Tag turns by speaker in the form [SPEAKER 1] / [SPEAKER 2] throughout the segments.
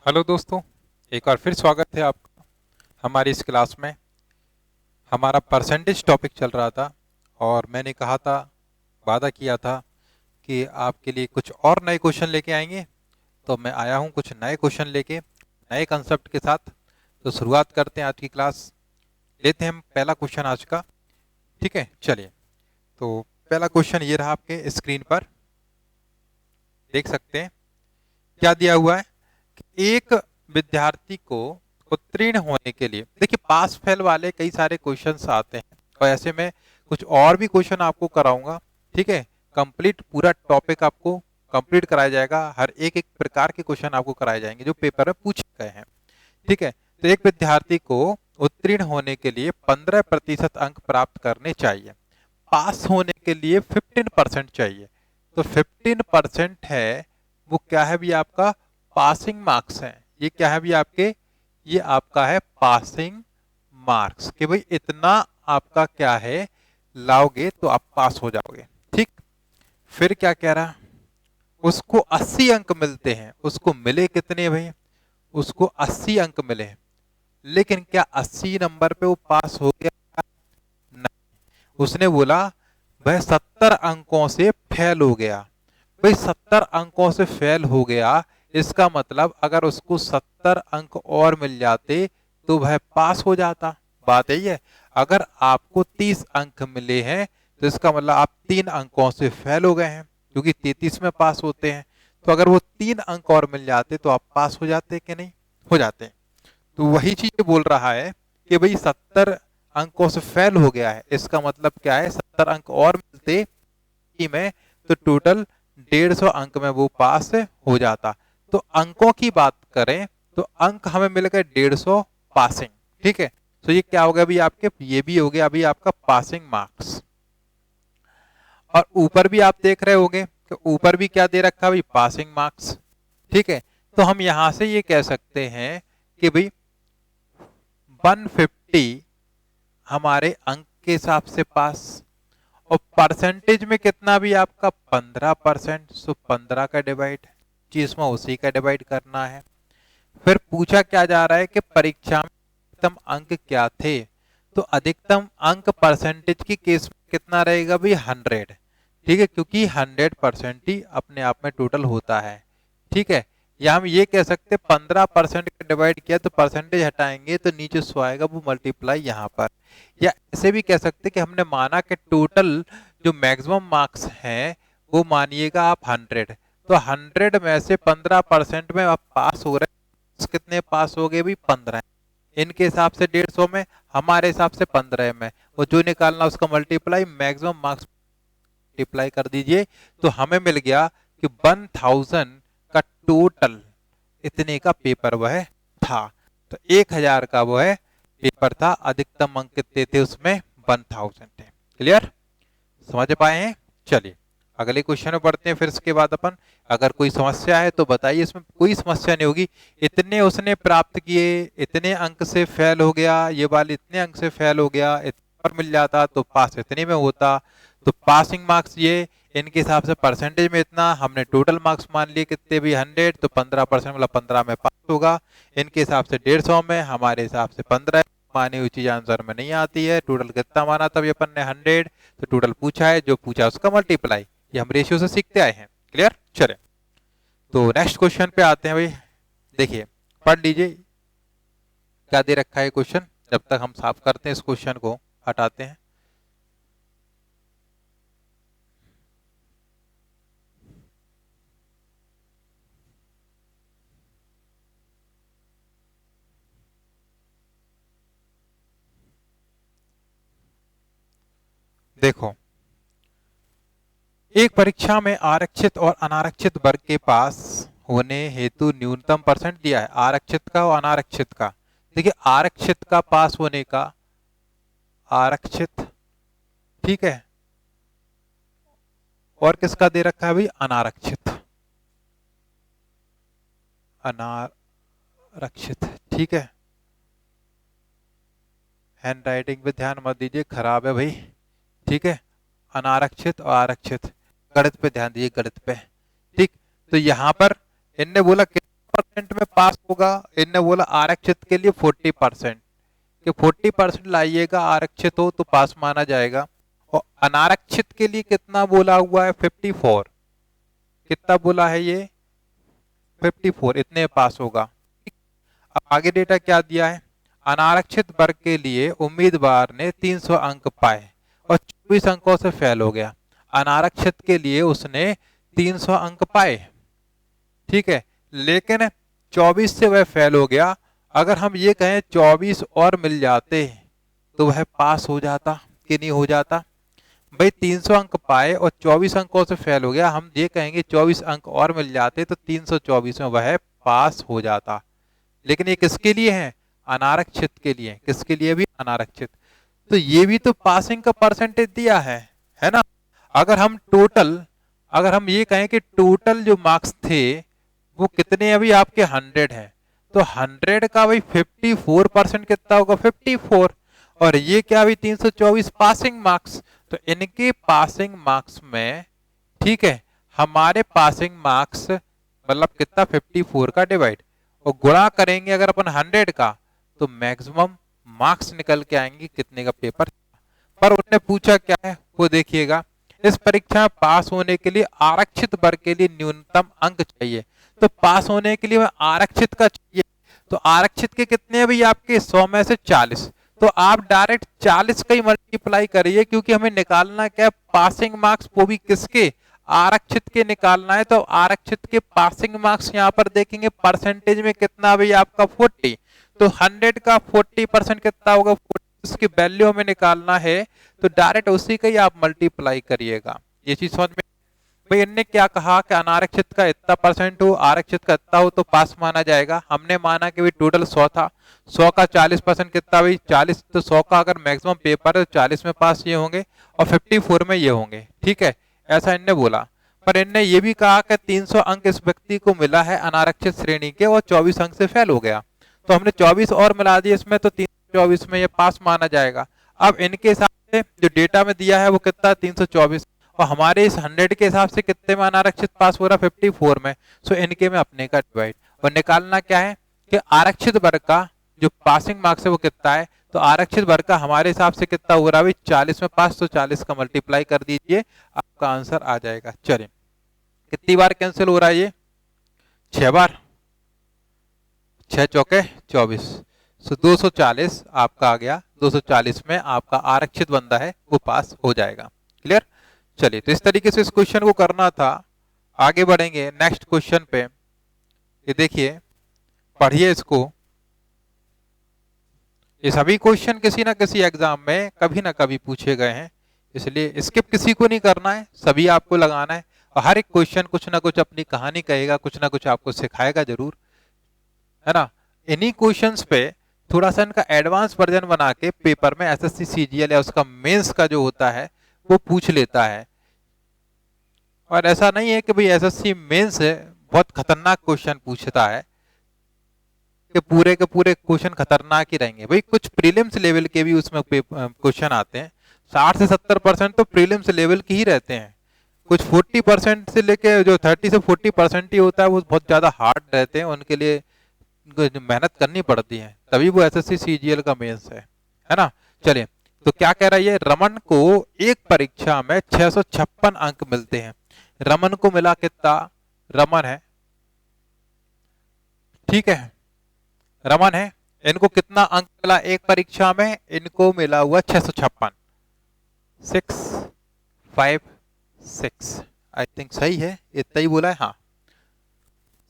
[SPEAKER 1] Hello दोस्तों, एक बार फिर स्वागत है आपका हमारी इस क्लास में। हमारा परसेंटेज टॉपिक चल रहा था और मैंने कहा था, वादा किया था कि आपके लिए कुछ और नए क्वेश्चन लेके आएंगे। तो मैं आया हूँ कुछ नए क्वेश्चन लेके, नए कंसेप्ट के साथ। तो शुरुआत करते हैं आज की क्लास। लेते हैं हम पहला क्वेश्चन आज का। ठीक है, चलिए। तो पहला क्वेश्चन ये रहा, आपके स्क्रीन पर देख सकते हैं। क्या दिया हुआ है कि एक विद्यार्थी को उत्तीर्ण होने के लिए, देखिए पास फेल वाले कई सारे क्वेश्चंस आते हैं और ऐसे में कुछ और भी क्वेश्चन आपको कराऊंगा। ठीक है, कंप्लीट पूरा टॉपिक आपको कंप्लीट कराया जाएगा। हर एक एक प्रकार के क्वेश्चन आपको कराए जाएंगे जो पेपर में पूछे गए हैं। ठीक है, तो एक विद्यार्थी को उत्तीर्ण होने के लिए 15% अंक प्राप्त करने चाहिए। पास होने के लिए 15% चाहिए। तो 15% है वो क्या है भी आपका पासिंग मार्क्स है। ये क्या है भी आपके, ये आपका है पासिंग मार्क्स, कि भाई इतना आपका क्या है लाओगे तो आप पास हो जाओगे। ठीक, फिर क्या कह रहा, उसको 80 अंक मिलते हैं। उसको मिले कितने भाई, उसको 80 अंक मिले। लेकिन क्या 80 नंबर पे वो पास हो गया? नहीं, उसने बोला वह 70 अंकों से फेल हो गया। भाई 70 अंकों से फेल हो गया, इसका मतलब अगर उसको 70 अंक और मिल जाते तो वह पास हो जाता। बात यही है। अगर आपको 30 अंक मिले हैं तो इसका मतलब आप 3 अंकों से फेल हो गए हैं, क्योंकि 33 में पास होते हैं। तो अगर वो 3 अंक और मिल जाते तो आप पास हो जाते कि नहीं हो जाते। तो वही चीज बोल रहा है कि भाई 70 अंकों से फेल हो गया है, इसका मतलब क्या है, 70 अंक और मिलते में तो टोटल 150 अंक में वो पास हो जाता। तो अंकों की बात करें तो अंक हमें मिल गए 150 पासिंग। ठीक है, तो ये क्या हो गया अभी आपके, ये भी हो गया अभी आपका पासिंग मार्क्स। और ऊपर भी आप देख रहे होंगे कि ऊपर भी क्या दे रखा है भाई, पासिंग मार्क्स। ठीक है, तो हम यहां से ये कह सकते हैं कि भाई 150 हमारे अंक के हिसाब से पास। और परसेंटेज में कितना भी आपका 15%, सो 15 का डिवाइड, चीज में उसी का डिवाइड करना है। फिर पूछा क्या जा रहा है कि परीक्षा में अधिकतम अंक क्या थे। तो अधिकतम अंक परसेंटेज की केस में कितना रहेगा भाई, 100। ठीक है, क्योंकि 100% ही अपने आप में टोटल होता है। ठीक है, या हम ये कह सकते 15% का डिवाइड किया तो परसेंटेज हटाएंगे तो नीचे 100 आएगा, वो मल्टीप्लाई यहाँ पर। या ऐसे भी कह सकते कि हमने माना कि टोटल जो मैक्सिमम मार्क्स हैं वो मानिएगा आप 100। तो 100 में से 15% में आप पास हो रहे हैं। कितने पास हो गए भी, 15। इनके हिसाब से 150 में, हमारे हिसाब से 15 में। वो जो निकालना उसका मल्टीप्लाई मैक्सिमम मार्क्स मल्टीप्लाई कर दीजिए तो हमें मिल गया कि 1000 का टोटल इतने का पेपर वह था। तो 1000 का वो है पेपर था। अधिकतम अंक कितने थे उसमें, 1000 थे। क्लियर, समझ पाए हैं? चलिए अगले क्वेश्चन में बढ़ते हैं। फिर इसके बाद अपन, अगर कोई समस्या है तो बताइए, इसमें कोई समस्या नहीं होगी। इतने उसने प्राप्त किए, इतने अंक से फेल हो गया, ये वाले इतने अंक से फेल हो गया, इतना मिल जाता तो पास इतने में होता। तो पासिंग मार्क्स ये, इनके हिसाब से परसेंटेज में इतना, हमने टोटल मार्क्स मान लिए कितने भी 100, तो 15% मतलब 15 में पास होगा। इनके हिसाब से 150 में, हमारे हिसाब से 15 मानी हुई चीज आंसर में नहीं आती है। टोटल कितना माना था ये अपन ने, 100। तो टोटल पूछा है, जो पूछा उसका मल्टीप्लाई। ये हम रेशियो से सीखते आए हैं। क्लियर, चले तो नेक्स्ट क्वेश्चन पे आते हैं भाई। देखिए पढ़ लीजिए क्या दे रखा है क्वेश्चन, जब तक हम साफ करते हैं इस क्वेश्चन को, हटाते हैं। देखो, एक परीक्षा में आरक्षित और अनारक्षित वर्ग के पास होने हेतु न्यूनतम परसेंट दिया है, आरक्षित का और अनारक्षित का। देखिए आरक्षित का पास होने का, आरक्षित, ठीक है, और किसका दे रखा है भाई, अनारक्षित, अनारक्षित। ठीक है, हैंड राइटिंग पे ध्यान मत दीजिए, खराब है भाई। ठीक है, अनारक्षित और आरक्षित, गणित पे ध्यान दीजिए, गणित पे। ठीक, तो यहां पर इनने बोला कितना 50% में पास होगा, इनने बोला आरक्षित के लिए 40%, कि 40% लाइएगा आरक्षित हो तो पास माना जाएगा। और अनारक्षित के लिए कितना बोला हुआ है? 54। कितना बोला है ये? 54, इतने पास होगा। अब आगे डेटा क्या दिया है? अनारक्षित वर्ग के लिए उम्मीदवार ने 300 अंक पाए और 24 अंकों से फेल हो गया। अनारक्षित के लिए उसने 300 अंक पाए, ठीक है, लेकिन 24 से वह फेल हो गया। अगर हम ये कहें 24 और मिल जाते तो वह पास हो जाता कि नहीं हो जाता? भाई 300 अंक पाए और 24 अंकों से फेल हो गया, हम ये कहेंगे 24 अंक और मिल जाते तो 324 में वह पास हो जाता। लेकिन ये किसके लिए है? अनारक्षित के लिए। किसके लिए भी? अनारक्षित। तो ये भी तो पासिंग का परसेंटेज दिया है ना? अगर हम ये कहें कि टोटल जो मार्क्स थे वो कितने अभी आपके 100 हैं, तो 100 का भाई 54% कितना होगा? 54। और ये क्या भी 324 पासिंग मार्क्स, तो इनके पासिंग मार्क्स में, ठीक है, हमारे पासिंग मार्क्स मतलब कितना? 54 का डिवाइड और गुणा करेंगे अगर अपन 100 का, तो मैक्सिमम मार्क्स निकल के आएंगे कितने का पेपर। पर उन्होंने पूछा क्या है वो देखिएगा, इस परीक्षा में पास होने के लिए आरक्षित वर्ग के लिए न्यूनतम अंक चाहिए। तो पास होने के लिए आरक्षित का चाहिए, तो आरक्षित के कितने अभी आपके? 100 में से 40। तो आप डायरेक्ट 40 का ही मल्टीप्लाई करिए, क्योंकि हमें निकालना क्या है? पासिंग मार्क्स, वो भी किसके? आरक्षित के निकालना है। तो आरक्षित के पासिंग मार्क्स यहाँ पर देखेंगे परसेंटेज में कितना भाई आपका? 40। तो 100 का 40% कितना होगा? 40। उसकी वैल्यू हमें निकालना है, तो डायरेक्ट उसी का ही आप मल्टीप्लाई करिएगा। ये चीज समझ में? भाई इनने क्या कहा कि अनारक्षित का इतना परसेंट हो, आरक्षित का इतना हो तो पास माना जाएगा। हमने माना कि भाई टोटल 100 था, 100 का 40% कितना भाई? 40। तो 100 का अगर मैक्सिमम पेपर है तो 40 में पास ये होंगे और 54 में ये होंगे, ठीक है, ऐसा इनने बोला। पर इनने ये भी कहा कि 300 अंक इस व्यक्ति को मिला है अनारक्षित श्रेणी के और 24 अंक से फेल हो गया, तो हमने 24 और मिला दिए इसमें, तो 324 में ये पास माना जाएगा। अब इनके हिसाब से जो डेटा में दिया है वो कितना? 324, और हमारे इस 100 के हिसाब से कितने में अनारक्षित पास हो रहा? 54 में। सो इनके में अपने का डिवाइड, और निकालना क्या है कि आरक्षित वर्ग का जो पासिंग मार्क्स है वो कितना है। तो आरक्षित वर्ग का हमारे हिसाब से कितना हो रहा है? 40 में पास, तो 40 का मल्टीप्लाई कर दीजिए, आपका आंसर आ जाएगा। चलिए, कितनी बार कैंसिल हो रहा है ये? 6 बार। 6 चौके 24, सो 240 आपका आ गया। 240 में आपका आरक्षित बंदा है वो पास हो जाएगा। क्लियर? चलिए, तो इस तरीके से इस क्वेश्चन को करना था। आगे बढ़ेंगे नेक्स्ट क्वेश्चन पे। ये देखिए, पढ़िए इसको। ये सभी क्वेश्चन किसी ना किसी एग्जाम में कभी ना कभी पूछे गए हैं, इसलिए स्किप किसी को नहीं करना है, सभी आपको लगाना है। और हर एक क्वेश्चन कुछ ना कुछ अपनी कहानी कहेगा, कुछ ना कुछ आपको सिखाएगा जरूर, है ना। इन्हीं क्वेश्चंस पे थोड़ा सा इनका एडवांस वर्जन बना के पेपर में एसएससी सीजीएल या उसका मेंस का जो होता है वो पूछ लेता है। और ऐसा नहीं है कि भाई एसएससी मेंस बहुत खतरनाक क्वेश्चन पूछता है कि पूरे के पूरे क्वेश्चन खतरनाक ही रहेंगे। भाई कुछ प्रीलिम्स लेवल के भी उसमें क्वेश्चन आते हैं, 60 से 70% तो प्रीलिम्स लेवल के ही रहते हैं। कुछ 40% से लेके जो 30 से 40% ही होता है वो बहुत ज्यादा हार्ड रहते हैं, उनके लिए मेहनत करनी पड़ती है, तभी वो एसएससी सीजीएल का मेंस है ना। चलिए, तो क्या कह रहा है ये? रमन को एक परीक्षा में 656 अंक मिलते हैं। रमन को मिला कितना? रमन है, ठीक है, रमन है, इनको कितना अंक मिला एक परीक्षा में? इनको मिला हुआ 656, 656, आई थिंक सही है, इतना ही बोला है, हाँ।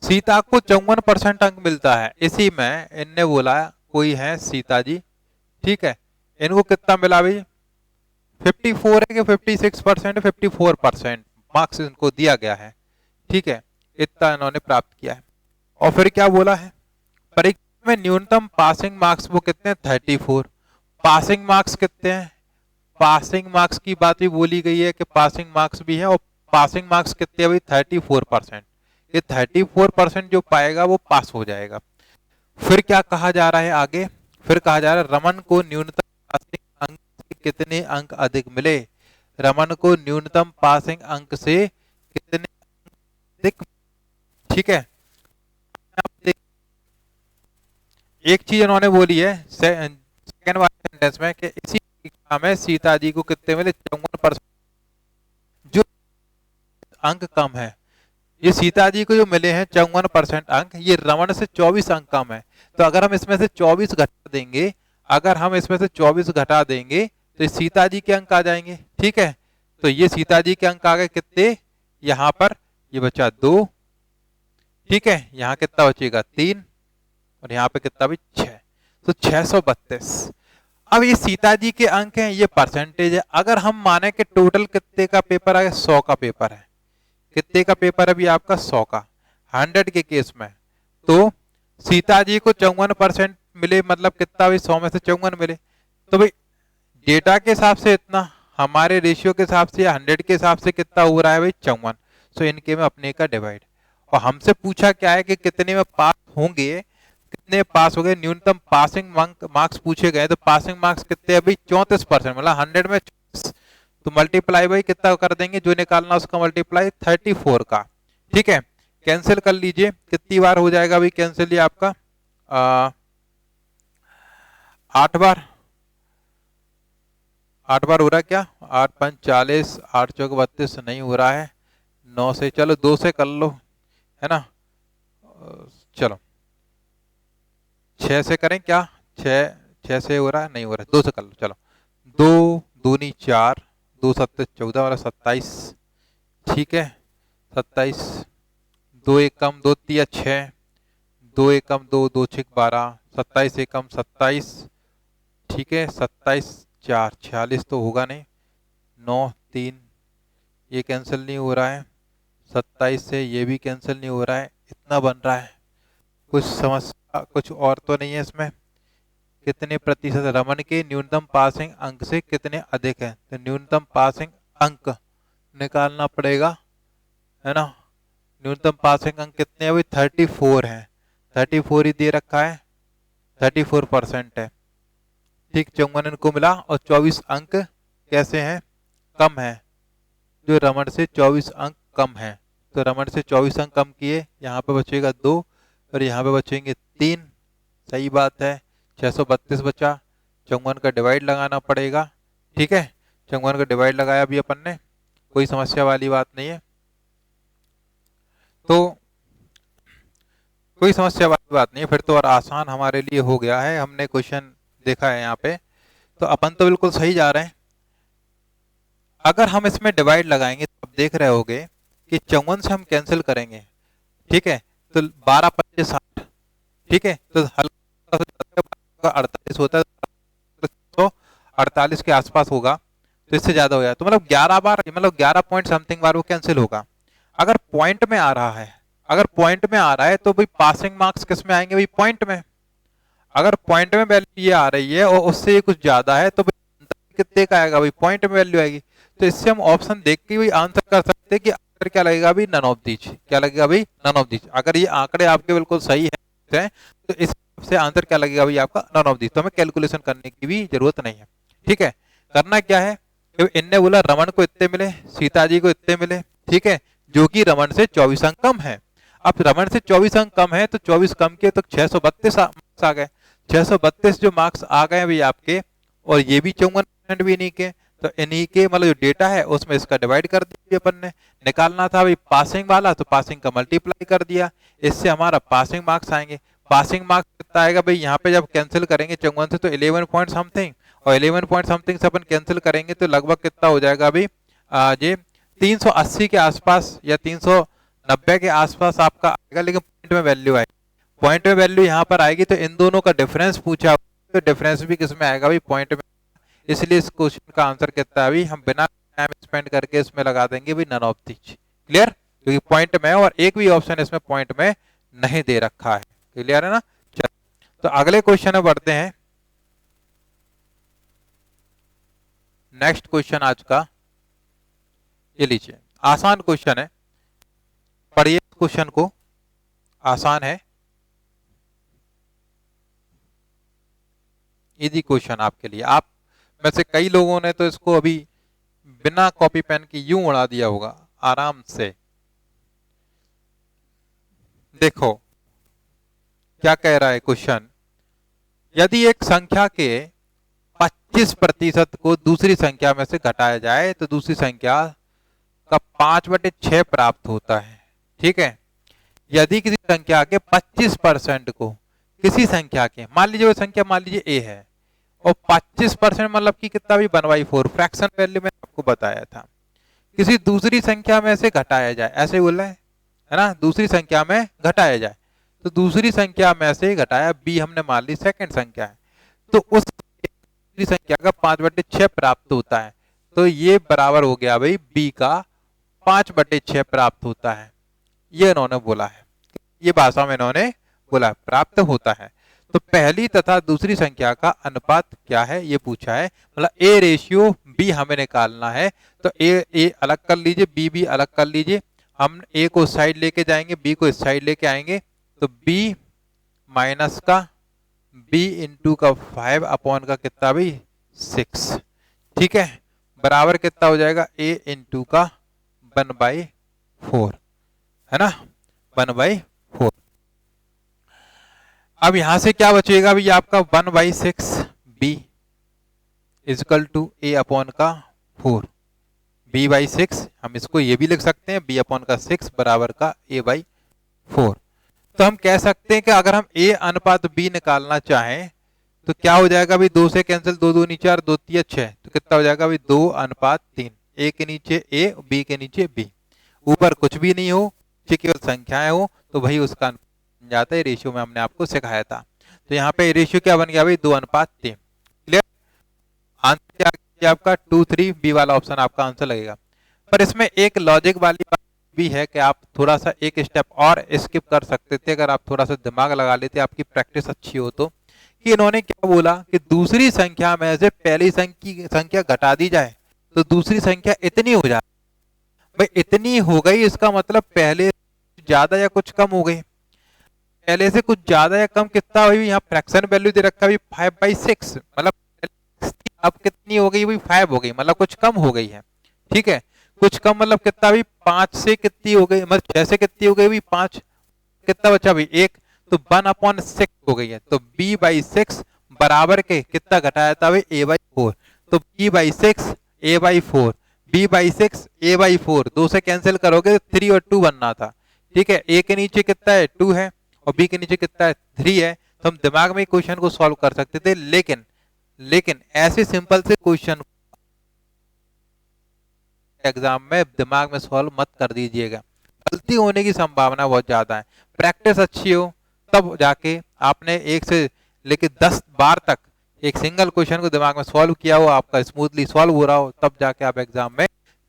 [SPEAKER 1] सीता को 54% अंक मिलता है, इसी में इनने बोला कोई है सीता जी, ठीक है, इनको कितना मिला भाई? 54 है कि 56%? 54% मार्क्स इनको दिया गया है, ठीक है, इतना इन्होंने प्राप्त किया है। और फिर क्या बोला है? परीक्षा में न्यूनतम पासिंग मार्क्स वो कितने? 34। पासिंग मार्क्स कितने हैं? पासिंग मार्क्स की बात भी बोली गई है कि पासिंग मार्क्स भी है, और पासिंग मार्क्स कितने हैं भाई? 34%। ये 34% जो पाएगा वो पास हो जाएगा। फिर क्या कहा जा रहा है आगे? फिर कहा जा रहा है रमन को न्यूनतम पासिंग अंक से कितने अंक अधिक मिले? रमन को न्यूनतम पासिंग अंक से कितने अधिक, ठीक है, एक चीज उन्होंने बोली है सेकंड वाले सेंटेंस में कि इसी परीक्षा में सीता जी को कितने मिले 54%, जो अंक कम है। ये सीता जी को जो मिले हैं 54% अंक, ये रमन से 24 अंक कम है। तो अगर हम इसमें से 24 घटा देंगे, अगर हम इसमें से 24 घटा देंगे तो सीता जी के अंक आ जाएंगे। ठीक है, तो ये सीता जी के अंक आ गए कितने, यहां पर ये बचा 2, ठीक है, यहाँ कितना बचेगा 3, और यहाँ पे कितना भी 6, तो 632। अब ये सीता जी के अंक हैं, ये परसेंटेज है। अगर हम माने कि टोटल कितने का पेपर है, 100 का पेपर है, कितने का पेपर है अभी आपका 100 का, 100 के केस में, तो सीता जी को 54% मिले, मतलब कितना भी 100 में से 54 मिले, तो भाई डेटा के हिसाब से इतना, हमारे रेशियो के हिसाब से 100 के हिसाब से कितना हो रहा है भाई 54। सो इनके में अपने का डिवाइड, और हमसे पूछा क्या है कि कितने में पास होंगे, कितने पास हो गए, न्यूनतम पासिंग मार्क्स पूछे गए, तो पासिंग मार्क्स कितने अभी 34%, मतलब 100 में 34, तो मल्टीप्लाई भाई कितना कर देंगे, जो निकालना उसका मल्टीप्लाई 34 का। ठीक है, कैंसिल कर लीजिए, कितनी बार हो जाएगा भाई कैंसिल, ये आपका 8 बार, 8 बार हो रहा है क्या, 8 5 40, 8 चौक 32, नहीं हो रहा है, 9 से, चलो 2 से कर लो, है ना, चलो 6 से करें क्या, 6 से हो रहा है, नहीं हो रहा है, 2 से कर लो, चलो 2 दूनी 4, 2 सत्ते 14 वाला 27, ठीक है 27, 2 एक कम 2 तिया 6, 2 एक कम 2, 2 6 12, 27 एक कम 27, ठीक है 27 4 46 तो होगा नहीं, 9 3, ये कैंसिल नहीं हो रहा है, 27 से ये भी कैंसिल नहीं हो रहा है, इतना बन रहा है। कुछ समस्या कुछ और तो नहीं है इसमें, कितने प्रतिशत रमन के न्यूनतम पासिंग अंक से कितने अधिक है, तो न्यूनतम पासिंग अंक निकालना पड़ेगा, है ना, न्यूनतम पासिंग अंक कितने अभी 34 है, 34 ही दे रखा है, 34% है, ठीक 54 इनको मिला, और 24 अंक कैसे हैं, कम है, जो रमन से 24 अंक कम है, तो रमन से 24 अंक कम किए, यहाँ पे बचेगा 2 और यहाँ पे बचेंगे 3, सही बात है, 632 बचा, 54 का डिवाइड लगाना पड़ेगा, ठीक है 54 का डिवाइड लगाया अभी अपन ने, कोई समस्या वाली बात नहीं है, तो कोई समस्या वाली बात नहीं है, फिर तो और आसान हमारे लिए हो गया है, हमने क्वेश्चन देखा है यहाँ पे, तो अपन तो बिल्कुल सही जा रहे हैं। अगर हम इसमें डिवाइड लगाएंगे तो आप देख रहे होगे कि 54 से हम कैंसिल करेंगे, ठीक है, तो 12 25 60, ठीक है, तो हल्का 48 होता है, तो 48 के आसपास होगा, तो इससे ज्यादा हो जाए तो मतलब 11 बार, मतलब 11 पॉइंट समथिंग बार वो कैंसिल होगा। अगर पॉइंट में आ रहा है, अगर पॉइंट में आ रहा है तो भाई पासिंग मार्क्स किस में आएंगे भाई पॉइंट में, अगर पॉइंट में वैल्यू ये आ रही है और उससे ये कुछ ज्यादा है तो कितने का आएगा भाई पॉइंट में वैल्यू आएगी, तो इससे हम ऑप्शन देख के भी आंसर कर सकते हैं कि आंसर क्या लगेगा अभी नन ऑफ दीज, क्या लगेगा भाई नन ऑफ दीज। अगर ये आंकड़े आपके बिल्कुल सही है तो इस से आंसर क्या लगेगा भाई आपका नन ऑफ दीज, तो हमें कैलकुलेशन करने की भी जरूरत नहीं है। ठीक है, करना क्या है, इनने बोला रमन को इतने मिले, सीता जी को इतने मिले, ठीक है, जो कि रमन से 24 अंक कम है। अब रमन से 24 अंक कम है तो 24 कम के तो 632 मार्क्स आ गए, 632 जो मार्क्स आ गए भाई आपके, और ये भी 54% भी इन्हीं के, तो इन्हीं के मतलब जो डेटा है उसमें इसका डिवाइड कर दिया अपन ने, निकालना था भाई पासिंग वाला तो पासिंग का मल्टीप्लाई कर दिया, इससे हमारा पासिंग मार्क्स आएंगे। पासिंग मार्क्स कितना आएगा भाई, यहाँ पे जब कैंसिल करेंगे 54 से तो 11 पॉइंट समथिंग, और 11 पॉइंट समथिंग से अपन कैंसिल करेंगे तो लगभग कितना हो जाएगा अभी ये 380 के आसपास या 390 के आसपास आपका आएगा, लेकिन पॉइंट में वैल्यू आएगी, पॉइंट में वैल्यू यहाँ पर आएगी, तो इन दोनों का डिफरेंस पूछा, तो डिफरेंस भी किस में आएगा भाई पॉइंट में, इसलिए इस क्वेश्चन का आंसर कितना है अभी हम बिना टाइम स्पेंड करके इसमें लगा देंगे भाई नन ऑफ दीज। क्लियर, क्योंकि पॉइंट में और एक भी ऑप्शन इसमें पॉइंट में नहीं दे रखा है। क्लियर है ना, चलो तो अगले क्वेश्चन में बढ़ते हैं। नेक्स्ट क्वेश्चन आज का ये लीजिए, आसान क्वेश्चन है, पढ़िए क्वेश्चन को, आसान है, इजी क्वेश्चन आपके लिए। आप में से कई लोगों ने तो इसको अभी बिना कॉपी पेन के यूं उड़ा दिया होगा आराम से। देखो क्या कह रहा है क्वेश्चन, यदि एक संख्या के 25% को दूसरी संख्या में से घटाया जाए तो दूसरी संख्या का 5/6 प्राप्त होता है। ठीक है, यदि किसी संख्या के 25% को किसी संख्या के, मान लीजिए वो संख्या मान लीजिए ए है, और 25% मतलब कि कितना भी 1/4 फ्रैक्शन वैल्यू में आपको बताया था, किसी दूसरी संख्या में से घटाया जाए, ऐसे बोल रहे हैं है ना, दूसरी संख्या में घटाया जाए, तो दूसरी संख्या में से घटाया बी, हमने मान ली सेकंड संख्या है, तो उस दूसरी संख्या का 5/6 प्राप्त होता है। तो ये बराबर हो गया भाई बी का 5/6 प्राप्त होता है, ये इन्होंने बोला है, ये भाषा में इन्होंने बोला प्राप्त होता है। तो पहली तथा दूसरी संख्या का अनुपात क्या है ये पूछा है, मतलब ए रेशियो बी हमें निकालना है। तो ए अलग कर लीजिए, बी भी अलग कर लीजिए, हम ए को साइड लेके जाएंगे, बी को इस साइड लेके आएंगे, तो बी माइनस का बी इंटू का 5 अपॉन का कितना भी 6, ठीक है, बराबर कितना हो जाएगा ए इंटू का 1/4, है ना, 1/4। अब यहां से क्या बचेगा भी आपका 1/6 b is equal to a upon का 4, b/6, हम इसको ये भी लिख सकते हैं b अपॉन का 6 बराबर का a/4। तो हम कह सकते हैं कि अगर हम a अनुपात b निकालना चाहें तो क्या हो जाएगा अभी, 2 से कैंसिल, 2 2 नीचे 4, 2 3 6, तो कितना हो जाएगा अभी 2:3, a के नीचे a, b के नीचे b, ऊपर कुछ भी नहीं हो, केवल संख्याएं हो, तो भाई उसका बन जाता है रेशियो में हमने आपको सिखाया था। तो यहाँ पे रेशियो क्या बन गया भाई 2:3। क्लियर, आंसर क्या आपका 2 3 बी वाला ऑप्शन आपका आंसर लगेगा। पर इसमें एक लॉजिक वाली बात भी है कि आप थोड़ा सा एक स्टेप और स्किप कर सकते थे अगर आप थोड़ा सा दिमाग लगा लेते, आपकी प्रैक्टिस अच्छी हो तो, कि इन्होंने क्या बोला कि दूसरी संख्या में से पहली संख्या घटा दी जाए तो दूसरी संख्या इतनी हो जाए। भाई इतनी हो गई इसका मतलब पहले ज्यादा या कुछ कम हो गई, पहले से कुछ ज्यादा या कम कितना हुई, यहाँ फ्रैक्शन वैल्यू दे रखा है 5/6, मतलब अब कितनी हो गई भाई 5 हो गई, मतलब कुछ कम हो गई है। ठीक है, कुछ कम मतलब कितना भी 5 से कितनी हो गई, मतलब 6 से कितनी हो गई भाई 5, कितना बचा भाई 1, तो 1/6 हो गई है। तो b/6 बराबर के कितना घटाया था भाई a/4, तो b/6 a/4, b/6 a/4, 2 से कैंसिल करोगे 3 और 2 बनना था। ठीक है, a के नीचे कितना है 2 है और b के नीचे कितना है 3 है, तो हम दिमाग में क्वेश्चन को सॉल्व कर सकते थे, लेकिन ऐसे सिंपल से क्वेश्चन एग्जाम में दिमाग में सॉल्व मत कर दीजिएगा, गलती होने की संभावना बहुत ज्यादा है। प्रैक्टिस अच्छी हो तब जाके आपने 1 से लेके 10 बार तक एक सिंगल क्वेश्चन को दिमाग में सॉल्व किया हो, आपका स्मूथली सॉल्व हो रहा हो, तब जाके आप एग्जाम में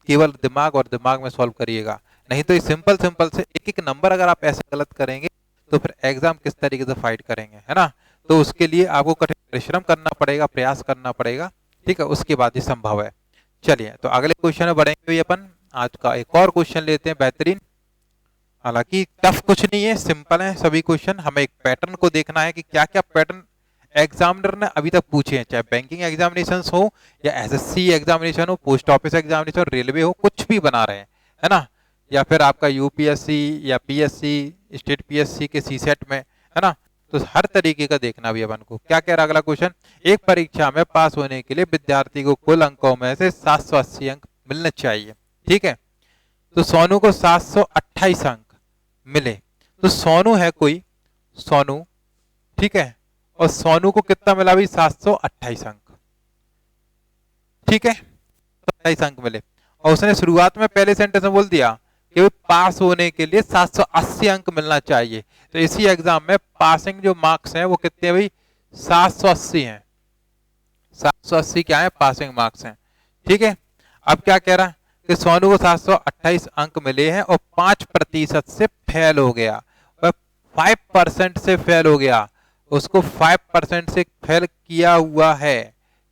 [SPEAKER 1] केवल दिमाग में सॉल्व करिएगा। नहीं तो सिंपल से एक एक नंबर अगर आप ऐसे गलत करेंगे तो फिर एग्जाम किस तरीके से फाइट करेंगे, है ना। तो उसके लिए आपको कठिन परिश्रम करना पड़ेगा, प्रयास करना पड़ेगा, ठीक है, उसके बाद ही संभव है। चलिए तो अगले क्वेश्चन में बढ़ेंगे अपन, आज का एक और क्वेश्चन लेते हैं बेहतरीन, हालांकि टफ कुछ नहीं है, सिंपल है सभी क्वेश्चन। हमें एक पैटर्न को देखना है कि क्या क्या पैटर्न एग्जामिनर ने अभी तक पूछे हैं, चाहे बैंकिंग एग्जामिनेशन हो या एसएससी एग्जामिनेशन हो, पोस्ट ऑफिस एग्जामिनेशन, रेलवे हो, कुछ भी बना रहे हैं, है ना, या फिर आपका यूपीएससी या पीएससी, स्टेट पीएससी के सीसेट में, है ना, तो हर तरीके का देखना भी अपन को। क्या कह रहा अगला क्वेश्चन, एक परीक्षा में पास होने के लिए विद्यार्थी को कुल अंकों में से 780 अंक मिलने चाहिए। ठीक है, तो सोनू को 728 अंक मिले, तो सोनू है कोई, सोनू, ठीक है, और सोनू को कितना मिला भाई 728 अंक, ठीक है, 27 अंक मिले, और उसने शुरुआत में पहले सेंटेंस में बोल दिया कि पास होने के लिए 780 अंक मिलना चाहिए। तो इसी एग्जाम में पासिंग जो मार्क्स हैं वो कितने हैं भाई 780 हैं, 780 क्या है पासिंग मार्क्स हैं। ठीक है, अब क्या कह रहा है कि सोनू को 728 अंक मिले हैं और 5% से फेल हो गया, 5% से फेल हो गया, उसको 5% से फेल किया हुआ है।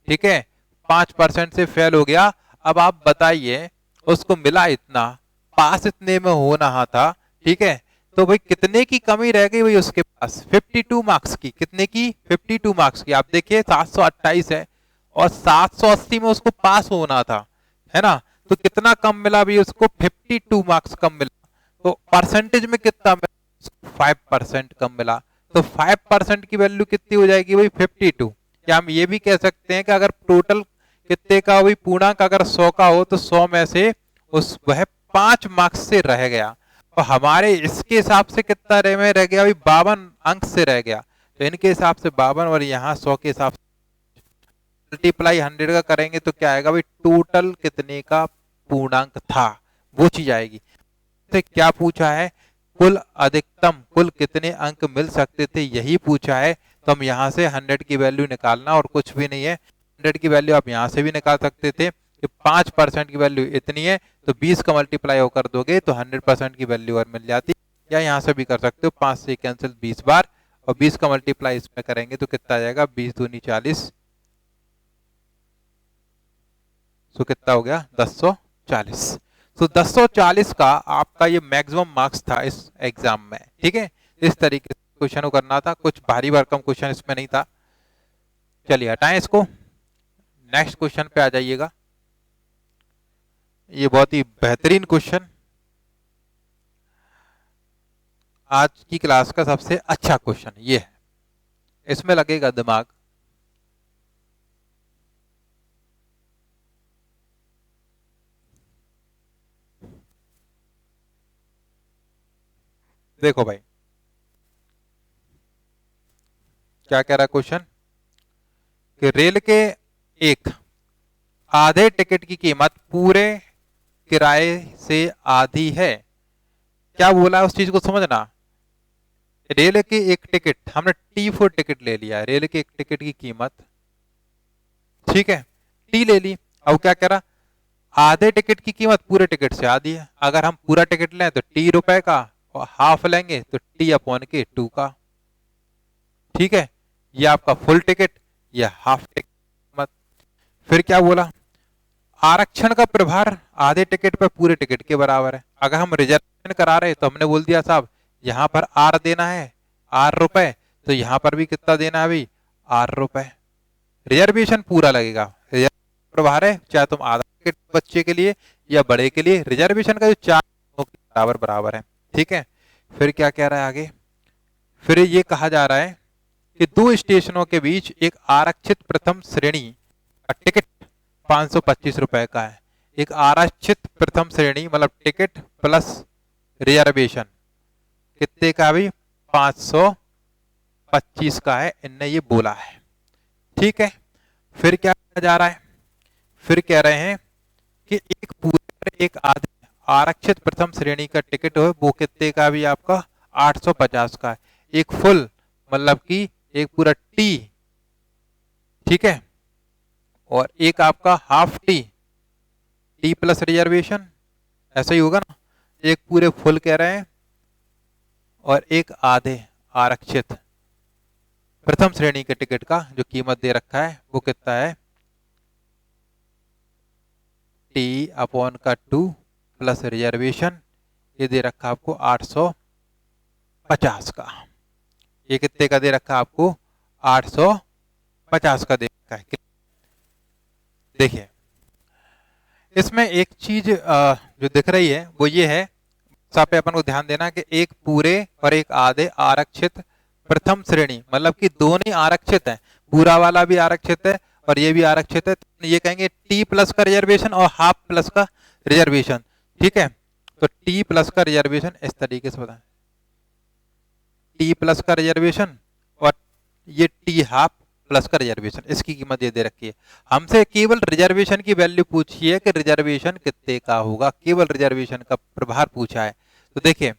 [SPEAKER 1] ठीक है, 5% से फेल हो गया। अब आप बताइए उसको मिला इतना, पास इतने में होना था, ठीक है, तो भाई कितने की कमी रह गई भाई उसके पास, 52 मार्क्स की, कितने की 52 मार्क्स की। आप देखिए 728 है और 780 में उसको पास होना था, है ना, तो कितना कम मिला भाई उसको, 52 मार्क्स कम मिला। तो परसेंटेज में कितना मिला, 5% कम मिला। तो 5% की वैल्यू कितनी हो जाएगी भाई 52। क्या हम ये भी कह सकते हैं कि अगर टोटल कितने का भाई पूर्णांक अगर 100 का हो तो 100 में से उस वह 5 मार्क्स से रह गया, और हमारे इसके हिसाब से कितना रह गया भाई 52 अंक से रह गया। तो इनके हिसाब से 52 और यहाँ 100 के हिसाब से मल्टीप्लाई 100 का करेंगे तो क्या आएगा भाई टोटल कितने का पूर्णांक था वो चीज आएगी। तो क्या पूछा है, कुल अधिकतम कुल कितने अंक मिल सकते थे यही पूछा है। तो हम यहाँ से 100 की वैल्यू निकालना और कुछ भी नहीं है। 100 की वैल्यू आप यहाँ से भी निकाल सकते थे कि 5% की वैल्यू इतनी है, तो 20 का मल्टीप्लाई होकर दोगे तो 100% की वैल्यू और मिल जाती। या यहाँ से भी कर सकते हो, 5 से कैंसिल 20 बार, और 20 का मल्टीप्लाई इसमें करेंगे तो कितना आ जाएगा 20 दूनी 40, तो कितना हो गया 1040। तो 1040 का आपका ये मैक्सिमम मार्क्स था इस एग्जाम में। ठीक है, इस तरीके से क्वेश्चन को करना था, कुछ भारी भरकम क्वेश्चन इसमें नहीं था। चलिए हटाएं इसको, नेक्स्ट क्वेश्चन पे आ जाइएगा। ये बहुत ही बेहतरीन क्वेश्चन, आज की क्लास का सबसे अच्छा क्वेश्चन ये है, इसमें लगेगा दिमाग। देखो भाई क्या कह रहा है क्वेश्चन, कि रेल के एक आधे टिकट की कीमत पूरे किराए से आधी है। क्या बोला उस चीज को समझना। रेल की एक टिकट, हमने T4 टिकट ले लिया है, रेल की एक टिकट की कीमत, ठीक है, T ले ली। अब क्या कह रहा, आधे टिकट की कीमत पूरे टिकट से आधी है। अगर हम पूरा टिकट लें तो T रुपए का, और हाफ लेंगे तो T अपॉन के 2 का। ठीक है, ये आपका फुल टिकट, ये हाफ टिकट। फिर क्या बोला, आरक्षण का प्रभार आधे टिकट पर पूरे टिकट के बराबर है। अगर हम रिजर्वेशन करा रहे तो हमने बोल दिया साहब यहां पर R देना है, R रुपए, तो यहां पर भी कितना देना है भाई R रुपए। रिजर्वेशन पूरा लगेगा, प्रभार है चाहे तुम आधा टिकट बच्चे के लिए या बड़े के लिए, रिजर्वेशन का जो चार बराबर बराबर है। ठीक है, फिर क्या कह रहा है आगे, फिर ये कहा जा रहा है कि दो स्टेशनों के बीच एक आरक्षित प्रथम श्रेणी का टिकट 525 रुपए का है। एक आरक्षित प्रथम श्रेणी मतलब टिकट प्लस रिजर्वेशन कितने का भी 525 का है, इनने ये बोला है। ठीक है, फिर क्या कहा जा रहा है, फिर कह रहे हैं कि एक पूरे एक आधे आरक्षित प्रथम श्रेणी का टिकट हो वो कितने का भी आपका 850 का है। एक फुल मतलब कि एक पूरा टी, ठीक है, और एक आपका half T, T plus reservation, ऐसा ही होगा ना। एक पूरे फुल कह रहे हैं और एक आधे आरक्षित प्रथम श्रेणी के टिकट का जो कीमत दे रखा है वो कितना है T अपॉन का 2 प्लस रिजर्वेशन, ये दे रखा आपको 850 का। ये कितने का दे रखा आपको 850 का दे रखा है। देखिए इसमें एक चीज जो दिख रही है वो ये है, पे अपन को ध्यान देना कि एक पूरे और एक आधे आरक्षित प्रथम श्रेणी मतलब कि दोनों ही आरक्षित है, पूरा वाला भी आरक्षित है और ये भी आरक्षित है। तो ये कहेंगे T प्लस का रिजर्वेशन और हाफ प्लस का रिजर्वेशन। ठीक है, तो T प्लस का रिजर्वेशन इस तरीके से बताएं, T प्लस का रिजर्वेशन और ये T हाफ प्लस का रिजर्वेशन, इसकी कीमत ये दे रखी है। हमसे केवल रिजर्वेशन की वैल्यू पूछी है कि रिजर्वेशन कितने का होगा, केवल रिजर्वेशन का प्रभार पूछा है। तो देखिए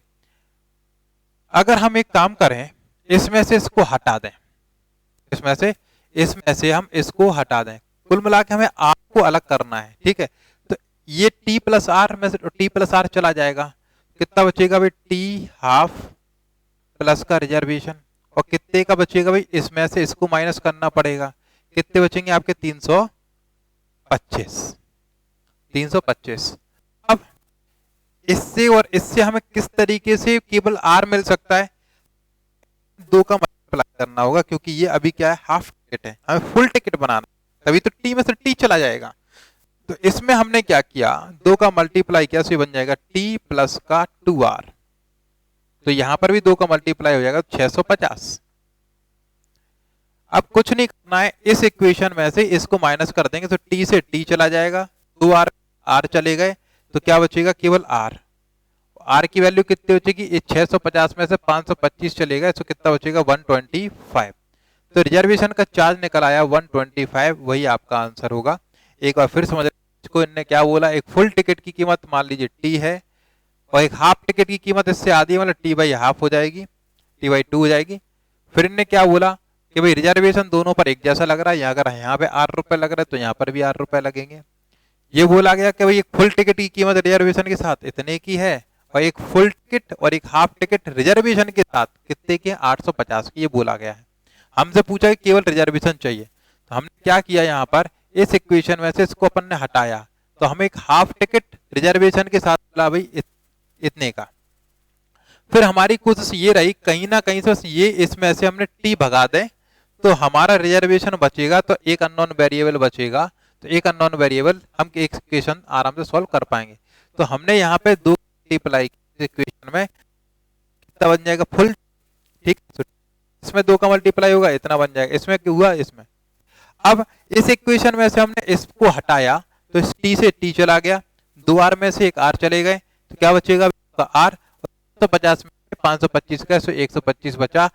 [SPEAKER 1] अगर हम एक काम करें, इसमें से इसको हटा दें, इसमें से हम इसको हटा दें, कुल मिला के हमें R को अलग करना है। ठीक है, तो ये T प्लस R में से T प्लस R चला जाएगा, कितना बचेगा भाई T हाफ प्लस का रिजर्वेशन, और कितने का बचेगा भाई इसमें से इसको माइनस करना पड़ेगा, कितने बचेंगे आपके 325। अब इससे और इससे हमें किस तरीके से केवल R मिल सकता है, दो का मल्टीप्लाई करना होगा, क्योंकि ये अभी क्या है हाफ टिकट है, हमें फुल टिकट बनाना, तभी तो T में से T चला जाएगा। तो इसमें हमने क्या किया, दो का मल्टीप्लाई किया, बन जाएगा T प्लस का 2R, तो यहां पर भी 2 का मल्टीप्लाई हो जाएगा 650। अब कुछ नहीं करना है, इस इक्वेशन में से इसको माइनस कर देंगे तो t से t चला जाएगा, 2r r चले गए तो क्या बचेगा, केवल r। r की वैल्यू कितनी बचेगी, इस 650 में से 525 चलेगा तो कितना बचेगा, 125। तो रिजर्वेशन का चार्ज निकल आया 125, वही आपका आंसर होगा। एक बार फिर समझ, इसको इनने क्या बोला, एक फुल टिकट की कीमत मान लीजिए t है और एक हाफ टिकट की कीमत इससे आधी है, मतलब t/2 हो जाएगी, t/2 हो जाएगी। फिर इनने क्या बोला कि भाई रिजर्वेशन दोनों पर एक जैसा लग रहा है, अगर यहाँ पे 8 रुपए लग रहा है तो यहाँ पर भी 8 रुपए लगेंगे। ये बोला गया कि भाई एक फुल टिकट की कीमत रिजर्वेशन के साथ इतने की है और एक फुल टिकट और एक हाफ टिकट रिजर्वेशन के साथ कितने की, 850 की, ये बोला गया है। हमसे पूछा कि केवल रिजर्वेशन चाहिए, तो हमने क्या किया, यहाँ पर इस इक्वेशन में से इसको अपन ने हटाया, तो हमें एक हाफ टिकट रिजर्वेशन के साथ मिला भाई इतने का। फिर हमारी कोशिश ये रही कहीं ना कहीं से ये इसमें से हमने टी भगा दें तो हमारा रिजर्वेशन बचेगा, तो एक अननोन वेरिएबल बचेगा, तो एक अननोन वेरिएबल हम एक इक्वेशन आराम से सॉल्व कर पाएंगे। तो हमने यहाँ पे 2 मल्टीप्लाई इक्वेशन में कितना बन जाएगा, फुल, ठीक। इसमें 2 का मल्टीप्लाई होगा, इतना बन जाएगा, इसमें क्या हुआ, इसमें। अब इस इक्वेशन में से हमने इसको हटाया तो इस टी से टी चला गया, 2 आर में से एक आर चले गए, तो क्या बचेगा, आर। 150 में 525 का 125 बचा,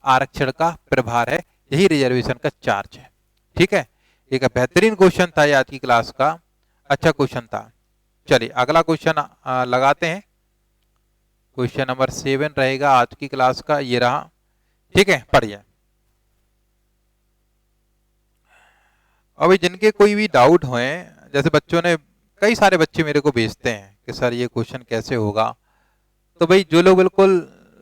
[SPEAKER 1] आरक्षण का प्रभार है, यही रिजर्वेशन का चार्ज है, ठीक है। एक बेहतरीन क्वेश्चन था ये आज की क्लास का, अच्छा क्वेश्चन था। चलिए अगला क्वेश्चन लगाते हैं, क्वेश्चन नंबर 7 रहेगा आज की क्लास का, ये रहा, ठीक है, पढ़िए। अभी जिनके कोई भी डाउट होए, जैसे बच्चों ने, कई सारे बच्चे मेरे को भेजते हैं कि सर ये क्वेश्चन कैसे होगा, तो भाई जो लोग बिल्कुल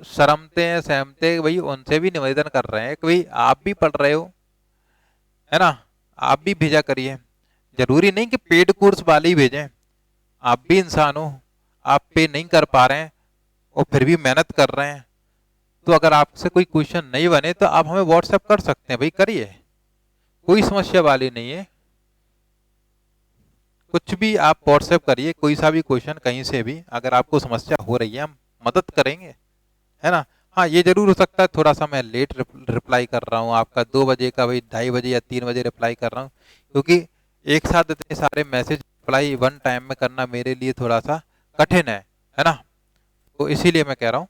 [SPEAKER 1] शर्मते हैं, सहमते हैं, भाई उनसे भी निवेदन कर रहे हैं कि भाई आप भी पढ़ रहे हो, है ना, आप भी भेजा करिए। जरूरी नहीं कि पेड कोर्स वाले ही भेजें, आप भी इंसान हो, आप पे नहीं कर पा रहे हैं और फिर भी मेहनत कर रहे हैं, तो अगर आपसे कोई क्वेश्चन नहीं बने तो आप हमें व्हाट्सएप कर सकते हैं, भाई करिए, कोई समस्या वाली नहीं है, कुछ भी आप व्हाट्सएप करिए, कोई सा भी क्वेश्चन कहीं से भी, अगर आपको समस्या हो रही है हम मदद करेंगे, है ना। हाँ ये जरूर हो सकता है थोड़ा सा मैं लेट रिप्लाई कर रहा हूँ, आपका 2 बजे का भाई 2:30 बजे या 3 बजे रिप्लाई कर रहा हूँ, क्योंकि एक साथ इतने सारे मैसेज रिप्लाई वन टाइम में करना मेरे लिए थोड़ा सा कठिन है ना, तो इसीलिए मैं कह रहा हूँ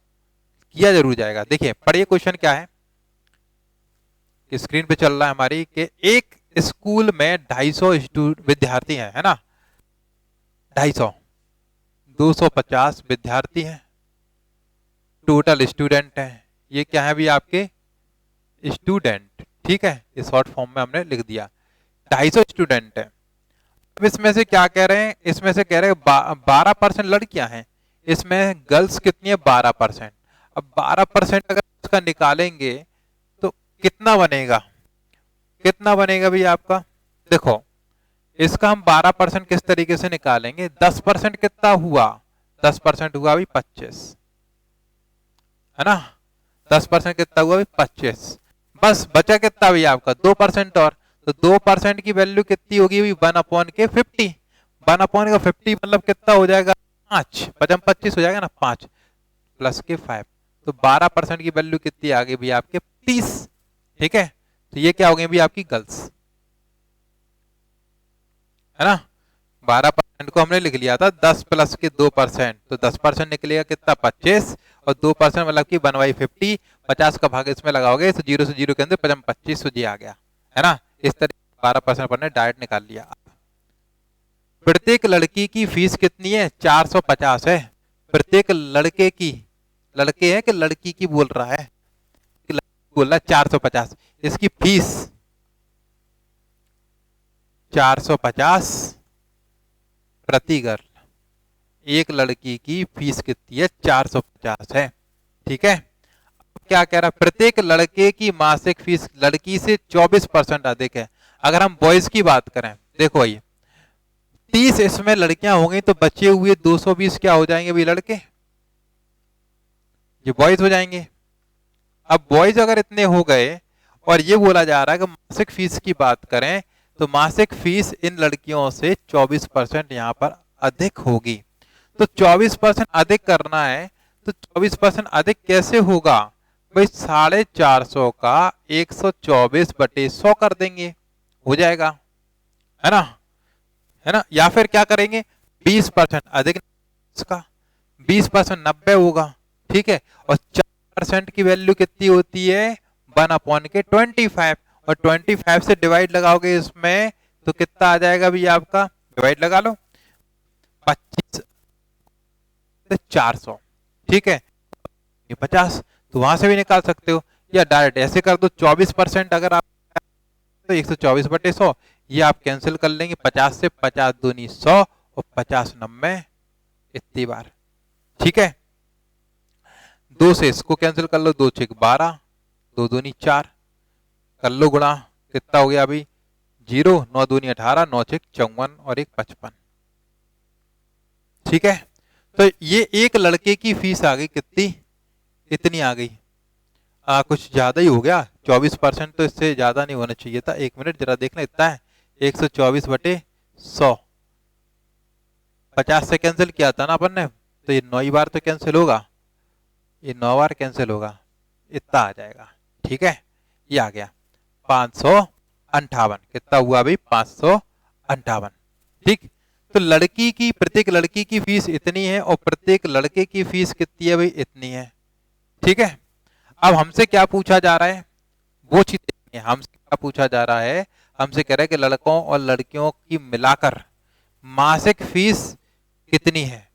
[SPEAKER 1] किया जरूर जाएगा। देखिए पढ़िए क्वेश्चन क्या है, कि स्क्रीन पे चल रहा है हमारी, कि एक स्कूल में 250 विद्यार्थी हैं, है ना, 250, 250 विद्यार्थी हैं, टोटल स्टूडेंट हैं, ये क्या है भी आपके स्टूडेंट, ठीक है, ये शॉर्ट फॉर्म में हमने लिख दिया, 250 स्टूडेंट है। अब इसमें से क्या कह रहे हैं, इसमें से कह रहे हैं 12% लड़कियां हैं, इसमें गर्ल्स कितनी है, 12%। अब 12% अगर इसका निकालेंगे तो कितना बनेगा, कितना बनेगा भी आपका, देखो इसका हम 12% किस तरीके से निकालेंगे, 10% कितना हुआ, 10% हुआ भी 25, है ना, 10% कितना हुआ भी 25, बस बचा कितना भी आपका 2% और, तो 2% की वैल्यू कितनी होगी भी 1/50, 1/50 मतलब कितना हो जाएगा 5, 25 हो जाएगा ना, 5 प्लस के 5, तो 12% की वैल्यू कितनी आ गई भी आपके 30, ठीक है। तो ये क्या हो गई भी आपकी गर्ल्स, है ना, 12% को हमने लिख लिया था 10 प्लस के 2%, तो 10% निकलेगा कितना 25, और 2% मतलब कि 1/50, 50 का भाग इसमें लगाओगे तो 0 से 0 के अंदर 25 जी आ गया, है ना, इस तरह 12% पर ने डायरेक्ट निकाल लिया। प्रत्येक लड़की की फीस कितनी है, 450 है, प्रत्येक लड़के की, लड़के है कि लड़की की बोल रहा है, बोल रहा है 450, इसकी फीस 450 प्रति गर्ल, एक लड़की की फीस कितनी है 450 है, ठीक है। अब क्या कह रहा है, प्रत्येक लड़के की मासिक फीस लड़की से 24% अधिक है। अगर हम बॉयज की बात करें, देखो ये 30 इसमें लड़कियां हो गई, तो बचे हुए 220 क्या हो जाएंगे भी लड़के, ये बॉयज हो जाएंगे। अब बॉयज अगर इतने हो गए और ये बोला जा रहा है कि मासिक फीस की बात करें तो मासिक फीस इन लड़कियों से 24% यहाँ पर अधिक होगी, तो 24% अधिक करना है तो 24% अधिक कैसे होगा भाई? 450 का 124/100 कर देंगे, हो जाएगा, है ना, है ना। या फिर क्या करेंगे, 20% अधिक का 20% 90 होगा, ठीक है। और 4% की वैल्यू कितनी होती है, 1/25, और 25 से डिवाइड लगाओगे इसमें तो कितना आ जाएगा भी आपका, डिवाइड लगा लो, 25 से 400, ठीक है, ये 50, तो वहां से भी निकाल सकते हो, या डायरेक्ट ऐसे कर दो 24% अगर आप, तो 124/100, ये आप कैंसिल कर लेंगे, 50 से 50 दूनी 100 और 50 90 इतनी बार, ठीक है। 2 से इसको कैंसिल कर लो, 2 6 12, 2 दूनी 4, कर लो गुणा, कितना हो गया अभी 0, 9 दूनी 18, 9 6 54 और 1 55, ठीक है। तो ये एक लड़के की फीस आ गई कितनी, इतनी आ गई। कुछ ज्यादा ही हो गया, 24%, तो इससे ज्यादा नहीं होना चाहिए था। 1 मिनट जरा देखना, इतना है 124/100, 50 से कैंसिल किया था ना अपन ने, तो ये 9 बार तो कैंसिल होगा, ये 9 बार कैंसिल होगा, इतना आ जाएगा, ठीक है। ये आ गया 558, कितना हुआ अभी 558, ठीक। तो लड़की की, प्रत्येक लड़की की फीस इतनी है और प्रत्येक लड़के की फीस कितनी है भाई, इतनी है, ठीक है। अब हमसे क्या पूछा जा रहा है, वो चीज देखनी है। हमसे क्या पूछा जा रहा है, हमसे कह रहा है कि लड़कों और लड़कियों की मिलाकर मासिक फीस कितनी है,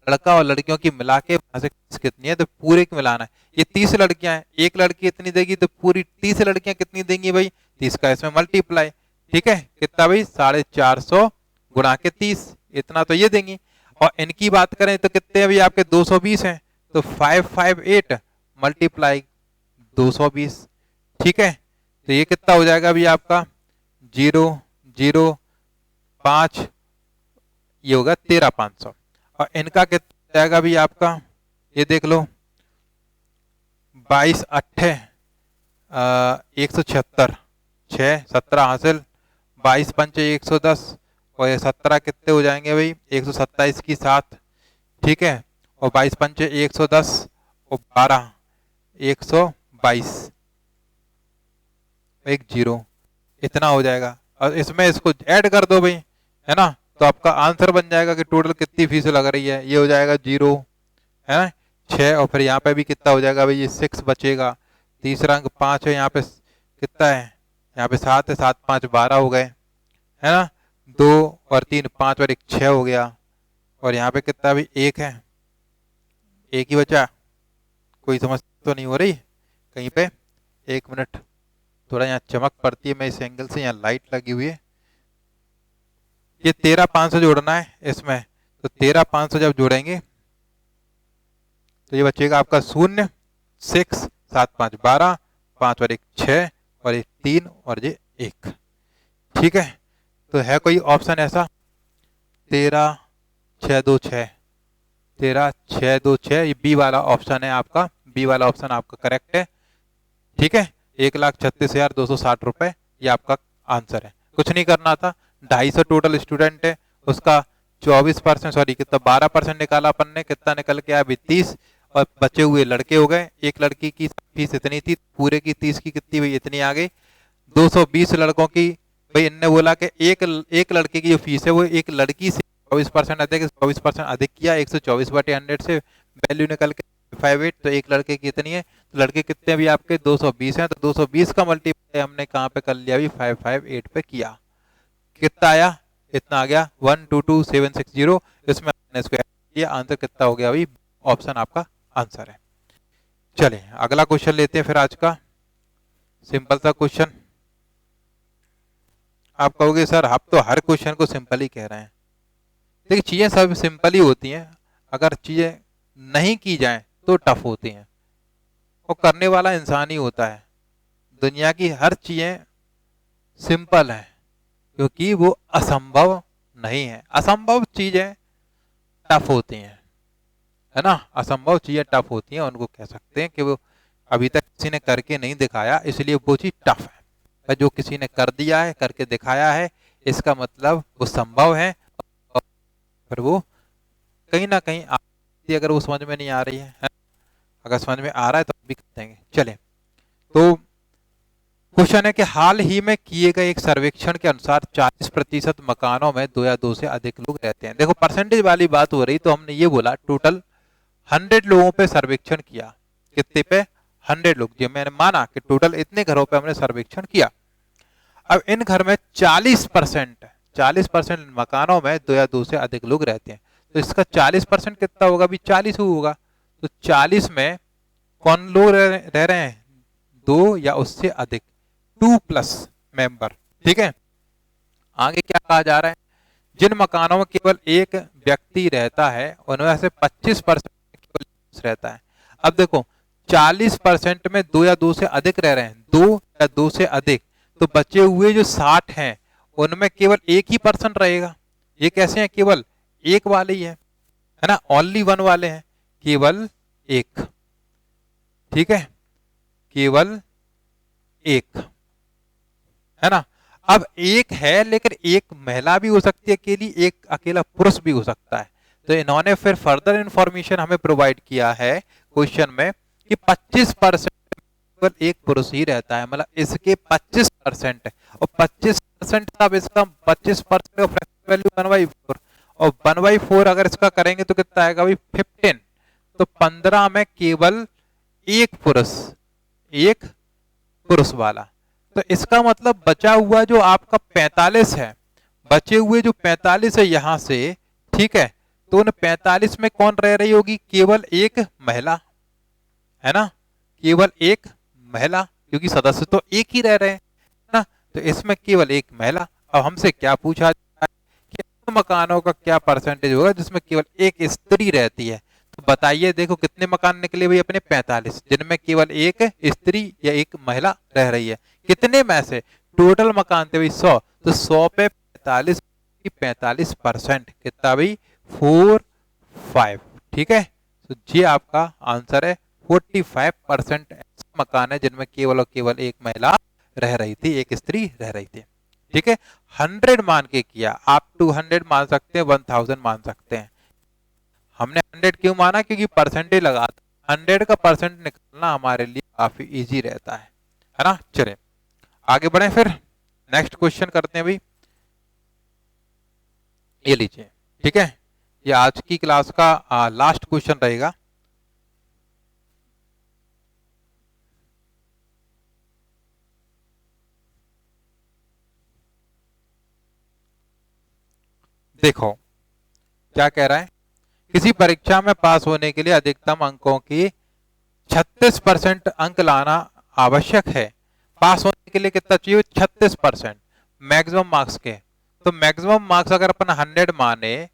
[SPEAKER 1] लड़का और लड़कियों की मिला के मासिक फीस कितनी है, तो पूरे की मिलाना है। ये 30 लड़कियां हैं, एक लड़की इतनी देगी तो पूरी 30 लड़कियां कितनी देंगी भाई, 30 का इसमें मल्टीप्लाई, ठीक है, कितना भाई 450 गुणा के 30, इतना तो ये देंगी। और इनकी बात करें तो कितने अभी आपके 220 हैं, तो 558 मल्टीप्लाई 220, ठीक है। तो ये कितना हो जाएगा अभी आपका 005, ये होगा 13,500। और इनका कितना जाएगा अभी आपका, ये देख लो 22 8 176, 6 17 हासिल, 22 5 110, और ये 17 कितने हो जाएंगे भाई 127 की 7, ठीक है। और 22 5 110 और 12 122, 1 0, इतना हो जाएगा। और इसमें इसको ऐड कर दो भाई, है ना, तो आपका आंसर बन जाएगा कि टोटल कितनी फीस लग रही है, ये हो जाएगा 0, है ना, 6, और फिर यहाँ पे भी कितना हो जाएगा भाई, ये 6 बचेगा, तीसरा अंक 5 है, यहाँ पे कितना है, यहाँ पे 7 है, 7 5 12 हो गए, है ना, 2 और 3 5 और 1 6 हो गया, और यहाँ पे कितना भी 1 है, 1 ही बचा। कोई समस्या तो नहीं हो रही कहीं पे, 1 मिनट, थोड़ा यहाँ चमक पड़ती है, मैं इस एंगल से, यहाँ लाइट लगी हुई है। ये 13,500 जोड़ना है इसमें, तो 13,500 जब जोड़ेंगे तो ये बचेगा आपका 0 6 7 5 12, 5 और 1 6 और 1 3 और ये 1, ठीक है। तो है कोई ऑप्शन ऐसा, 13 6 2 6, 13 6 2 6, ये बी वाला ऑप्शन है आपका, बी वाला ऑप्शन आपका करेक्ट है, ठीक है। 1,36,260 रुपए ये आपका आंसर है। कुछ नहीं करना था, 250 टोटल स्टूडेंट है, उसका 24%, सॉरी कितना 12% निकाला अपन ने, कितना निकल के आया अभी 30, और बचे हुए लड़के हो गए। एक लड़की की फीस इतनी थी, पूरे की 30 की कितनी हुई, इतनी आ गई। 220 लड़कों की, भाई इनने बोला कि एक लड़के की जो फीस है वो एक लड़की से 24% अधिक, 24% अधिक किया, 124/100 से वैल्यू निकल के 58, तो एक लड़के की कितनी है, तो लड़के कितने भी आपके 220 हैं, तो 220 का मल्टीप्लाई हमने कहाँ पे कर लिया अभी 558 पे किया, कितना आया, इतना आ गया 122760, इसमें इसको किया, आंसर कितना हो गया अभी, ऑप्शन आपका आंसर है। चलिए अगला क्वेश्चन लेते हैं फिर आज का, सिंपल सा क्वेश्चन। आप कहोगे सर आप तो हर क्वेश्चन को सिंपल ही कह रहे हैं, देखिए चीजें सब सिंपल ही होती हैं, अगर चीजें नहीं की जाएं तो टफ होती हैं, और करने वाला इंसान ही होता है। दुनिया की हर चीजें सिंपल है क्योंकि वो असंभव नहीं है, असंभव चीजें टफ होती हैं, है ना, असंभव चीजें टफ होती हैं, उनको कह सकते हैं कि वो अभी तक किसी ने करके नहीं दिखाया इसलिए वो चीज टफ है, और जो किसी ने कर दिया है, करके दिखाया है, इसका मतलब वो संभव है, और फिर वो कहीं ना कहीं अगर वो समझ में नहीं आ रही है अगर समझ में आ रहा है तो भी कर देंगे। चले, तो क्वेश्चन है कि हाल ही में किए गए एक सर्वेक्षण के अनुसार 40% मकानों में 2 या 2 से अधिक लोग रहते हैं। देखो परसेंटेज वाली बात हो रही, तो हमने ये बोला टोटल 100 लोगों पे सर्वेक्षण किया। कितने पे? 100 लोग। जो मैंने माना कि टोटल इतने घरों पे हमने सर्वेक्षण किया। अब इन घर में 40% मकानों में 2 या 2 से अधिक लोग रहते हैं, तो इसका 40% कितना होगा? अभी 40 होगा। तो 40 में कौन लोग रह रहे हैं? 2 या उससे अधिक, 2+ मेंबर। ठीक है, आगे क्या कहा जा रहा है? जिन मकानों में केवल एक व्यक्ति रहता है उनमें से 25% केवल रहता है। अब देखो 40% में 2 या 2 से अधिक रह रहे हैं, 2 या 2 से अधिक, तो बचे हुए जो 60 हैं उनमें केवल एक ही पर्सन रहेगा। ये कैसे हैं? केवल एक वाले ही है ना, ओनली वन वाले हैं, केवल एक। ठीक है, केवल एक, है ना। अब एक है लेकिन एक महिला भी हो सकती है अकेली, एक अकेला पुरुष भी हो सकता है। तो इन्होंने फिर फर्दर इंफॉर्मेशन हमें प्रोवाइड किया है क्वेश्चन में कि 25% केवल एक पुरुष ही रहता है, मतलब इसके 25%, और 25% अब इसका 25% का फ्रैक्शन वैल्यू 1/4, और 1/4 अगर इसका करेंगे तो कितना आएगा भाई? 15। तो 15 में केवल एक पुरुष वाला। तो इसका मतलब बचा हुआ जो आपका 45 है, बचे हुए जो 45 है यहां से, ठीक है, तो उन 45 में कौन रह रही होगी? केवल एक महिला, है ना, केवल एक महिला, क्योंकि सदस्य तो एक ही रह रहे हैं ना। तो इसमें केवल एक महिला। अब हमसे क्या पूछा जाता है कि मकानों का क्या परसेंटेज होगा जिसमें केवल एक स्त्री रहती है? तो बताइए, देखो कितने मकान निकले भाई अपने? 45, जिनमें केवल एक स्त्री या एक महिला रह रही है। कितने में से? टोटल मकान थे भाई 100, तो 100 पे 45 की 45% कितना भाई? 45। ठीक है, तो ये आपका आंसर है। 45% ऐसे मकान है जिनमें केवल और केवल एक महिला रह रही थी, एक स्त्री रह रही थी। ठीक है, 100 मान के किया, आप 200 मान सकते हैं, 1000 मान सकते हैं। हमने 100 क्यों माना? क्योंकि परसेंटेज लगा, 100 का परसेंट निकालना हमारे लिए काफी इजी रहता है ना। चले आगे बढ़े, फिर नेक्स्ट क्वेश्चन करते हैं भाई। ये लीजिए, ठीक है, ये आज की क्लास का लास्ट क्वेश्चन रहेगा। देखो क्या कह रहा है, किसी परीक्षा में पास होने के लिए अधिकतम अंकों की 36% अंक लाना आवश्यक है। पास होने के लिए कितना चाहिए? 36% मैक्सिमम मार्क्स के। तो मैक्सिमम मार्क्स अगर अपन 100 माने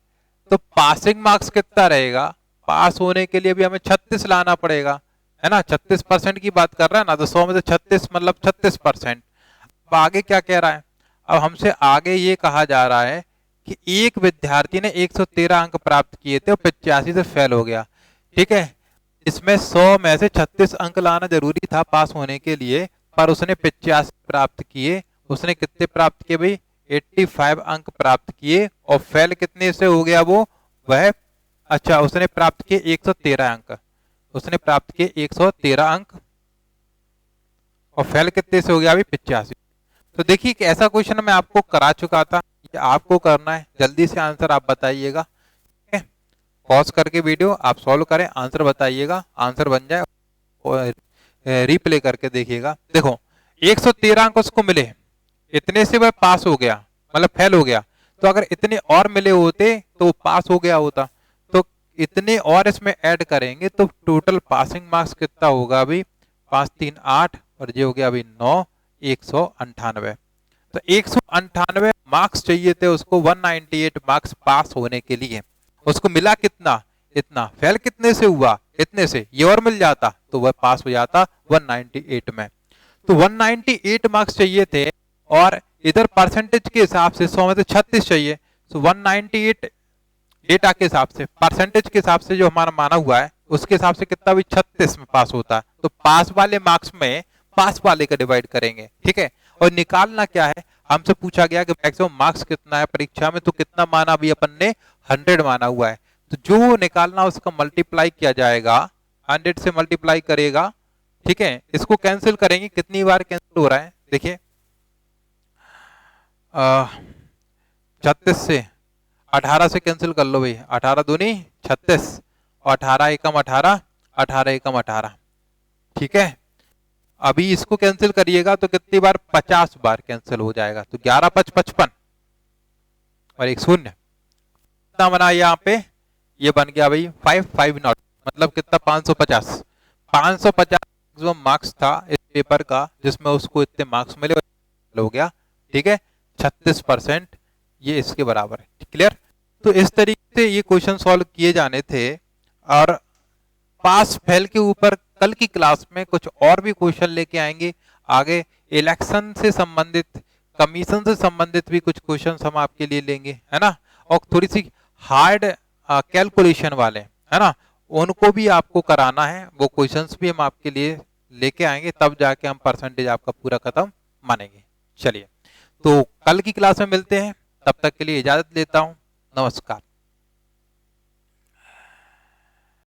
[SPEAKER 1] तो पासिंग मार्क्स कितना रहेगा? पास होने के लिए भी हमें 36 लाना पड़ेगा, है ना। 36% की बात कर रहा है ना, तो 100 में से 36 मतलब 36%। अब आगे क्या कह रहा है? अब हमसे आगे ये कहा जा रहा है कि एक विद्यार्थी ने 113 अंक प्राप्त किए थे और 85 से फेल हो गया। ठीक है, इसमें 100 में से 36 अंक लाना जरूरी था पास होने के लिए, पर उसने 85 प्राप्त किए। उसने कितने प्राप्त किए भाई? 85 अंक प्राप्त किए। और फेल कितने से हो गया वो? वह अच्छा, उसने प्राप्त किए 113 अंक, उसने प्राप्त किए 113 अंक, और फेल कितने से हो गया अभी? 85। तो देखिए कि ऐसा क्वेश्चन मैं आपको करा चुका था, ये आपको करना है। जल्दी से आंसर आप बताइएगा, ठीक है। पॉज करके वीडियो आप सॉल्व करें, आंसर बताइएगा, आंसर बन जाए और रिप्ले करके देखिएगा। देखो 113 अंक उसको मिले, इतने से वह पास हो गया, मतलब फेल हो गया। तो अगर इतने और मिले होते तो पास हो गया होता। तो इतने और इसमें ऐड करेंगे तो टोटल पासिंग मार्क्स कितना होगा अभी? 5 3 8, और ये हो गया अभी 9, 198। तो 198 मार्क्स चाहिए थे उसको 198 मार्क्स पास होने के लिए। उसको मिला कितना? इतना। फेल कितने से हुआ? इतने से। ये और मिल जाता तो वह पास हो जाता 198 में। तो 198 मार्क्स चाहिए थे, और इधर परसेंटेज के हिसाब से 100 में से 36 चाहिए। तो 198 डेटा के हिसाब से, परसेंटेज के हिसाब से जो हमारा माना हुआ है उसके हिसाब से कितना भी 36 में पास होता है। तो पास वाले मार्क्स में पास वाले का डिवाइड करेंगे, ठीक है। और निकालना क्या है? हमसे पूछा गया कि मैक्सिमम मार्क्स कितना है परीक्षा में, तो कितना माना अभी अपन ने? 100 माना हुआ है। तो जो निकालना उसका मल्टीप्लाई किया जाएगा 100 से मल्टीप्लाई करेगा, ठीक है, इसको कैंसिल करेंगे, कितनी बार कैंसिल हो रहा है देखिए, 36 से 18 से कैंसिल कर लो भाई, 18 दूनी 36 और 18 एकम 18, 18 एकम 18, ठीक है। अभी इसको कैंसिल करिएगा तो कितनी बार, 50 बार कैंसिल हो जाएगा, तो 11 5 55 और एक शून्य, कितना बना यहाँ पे, ये बन गया भाई 550, मतलब कितना 550, 550 मैक्सिमम मार्क्स था इस पेपर का जिसमें उसको इतने मार्क्स मिले, हो गया, ठीक है, 36%, ये इसके बराबर है, क्लियर। तो इस तरीके से ये क्वेश्चन सॉल्व किए जाने थे। और पास फेल के ऊपर कल की क्लास में कुछ और भी क्वेश्चन लेके आएंगे, आगे इलेक्शन से संबंधित, कमीशन से संबंधित भी कुछ क्वेश्चन हम आपके लिए लेंगे, है ना, और थोड़ी सी हार्ड कैलकुलेशन वाले, है ना, उनको भी आपको कराना है, वो क्वेश्चंस भी हम आपके लिए लेके आएंगे, तब जाके हम परसेंटेज आपका पूरा खत्म मानेंगे। चलिए, तो कल की क्लास में मिलते हैं, तब तक के लिए इजाजत लेता हूं, नमस्कार।